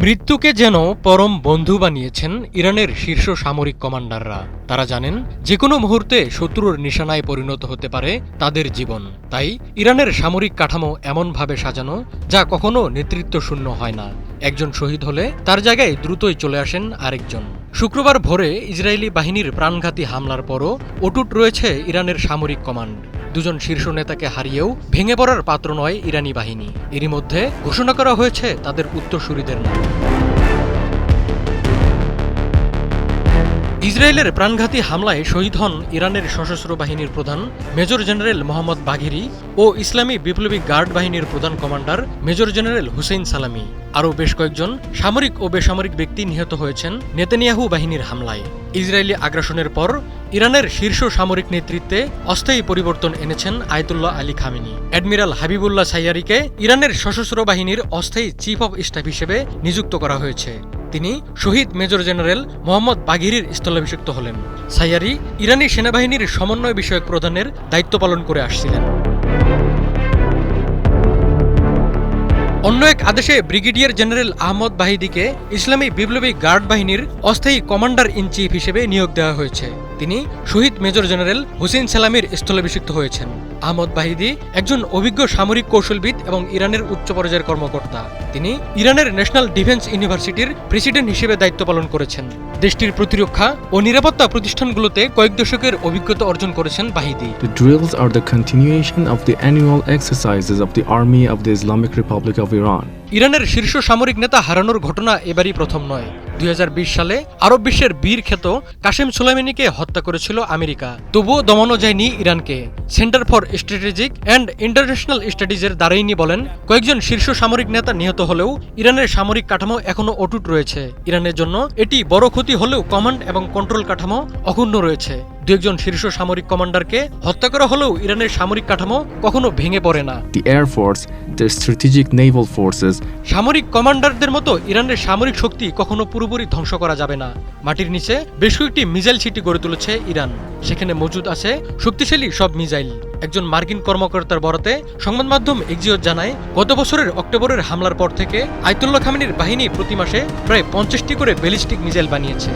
মৃত্যুকে যেন পরম বন্ধু বানিয়েছেন ইরানের শীর্ষ সামরিক কমান্ডাররা। তারা জানেন যে কোনো মুহূর্তে শত্রুর নিশানায় পরিণত হতে পারে তাদের জীবন। তাই ইরানের সামরিক কাঠামো এমনভাবে সাজানো যা কখনো নেতৃত্ব শূন্য হয় না। একজন শহীদ হলে তার জায়গায় দ্রুতই চলে আসেন আরেকজন। শুক্রবার ভোরে ইসরায়েলি বাহিনীর প্রাণঘাতী হামলার পরও অটুট রয়েছে ইরানের সামরিক কমান্ড। দুজন শীর্ষ নেতাকে হারিয়েও ভেঙে পড়ার পাত্র নয় ইরানি বাহিনী। এরই মধ্যে ঘোষণা করা হয়েছে তাদের উত্তরসূরিদের নাম। ইসরায়েলের প্রাণঘাতী হামলায় শহীদ হন ইরানের সশস্ত্র বাহিনীর প্রধান মেজর জেনারেল মোহাম্মদ বাঘেরি ও ইসলামী বিপ্লবী গার্ড বাহিনীর প্রধান কমান্ডার মেজর জেনারেল হুসেইন সালামি। আরও বেশ কয়েকজন সামরিক ও বেসামরিক ব্যক্তি নিহত হয়েছেন নেতানিয়াহু বাহিনীর হামলায়। ইসরায়েলি আগ্রাসনের পর ইরানের শীর্ষ সামরিক নেতৃত্বে অস্থায়ী পরিবর্তন এনেছেন Ayatollah Ali Khamenei. Admiral Habibollah সাইয়ারিকে ইরানের সশস্ত্র বাহিনীর অস্থায়ী চিফ অব স্টাফ হিসেবে নিযুক্ত করা হয়েছে। তিনি শহীদ মেজর জেনারেল মোহাম্মদ বাঘেরির স্থলাভিষিক্ত হলেন। সাইয়ারি ইরানি সেনাবাহিনীর সমন্বয় বিষয়ক প্রধানের দায়িত্ব পালন করে আসছিলেন। অন্য এক আদেশে ব্রিগেডিয়ার জেনারেল আহমদ বাহিদিকে ইসলামী বিপ্লবী গার্ড বাহিনীর অস্থায়ী কমান্ডার ইন চিফ হিসেবে নিয়োগ দেওয়া হয়েছে। তিনি শহীদ মেজর জেনারেল হুসেইন সালামির স্থলাভিষিক্ত হয়েছেন। আহমদ বাহিদি একজন অভিজ্ঞ সামরিক কৌশলবিদ এবং ইরানের উচ্চ পর্যায়ের কর্মকর্তা। তিনি ইরানের ন্যাশনাল ডিফেন্স ইউনিভার্সিটির প্রেসিডেন্ট হিসেবে দায়িত্ব পালন করেছেন। দেশটির প্রতিরক্ষা ও নিরাপত্তা প্রতিষ্ঠানগুলোতে কয়েক দশকের অভিজ্ঞতা অর্জন করেছেন বাহিদি। The drills are the continuation of the annual exercises of the Army of the Islamic Republic of Iran. ইরানের শীর্ষ সামরিক নেতা হারানোর ঘটনা এবারই প্রথম নয়। 2020 সালে আরব বিশ্বের বীর খ্যাত কাসেম সুলাইমানিকে হত্যা করেছিল আমেরিকা। তবুও দমানো যায়নি ইরানকে। Center for Strategic and International স্টাডিজের দারাইনি বলেন, কয়েকজন শীর্ষ সামরিক নেতা নিহত হলেও ইরানের সামরিক কাঠামো এখনো অটুট রয়েছে। ইরানের জন্য এটি বড় ক্ষতি হলেও কমান্ড এবং কন্ট্রোল কাঠামো অক্ষুণ্ণ রয়েছে। দু একজন শীর্ষ সামরিক কমান্ডারকে হত্যা করা হলেও ইরানের সামরিক কাঠামো কখনো ভেঙে পড়ে না। The Air Force, the Strategic Naval Forces, সামরিক কমান্ডারদের মতো ইরানের সামরিক শক্তি কখনো পুরোপুরি ধ্বংস করা যাবে না। মাটির নিচে বেশ কয়েকটি মিসাইল সিটি গড়ে তুলেছে ইরান। সেখানে মজুদ আছে শক্তিশালী সব মিসাইল। একজন মার্কিন কর্মকর্তার বরাতে সংবাদ মাধ্যম এক্সিওস জানায়, গত বছরের অক্টোবরের হামলার পর থেকে আয়াতুল্লাহ খামেনির বাহিনী প্রতি মাসে প্রায় 50টি করে ব্যালিস্টিক মিসাইল বানিয়েছে।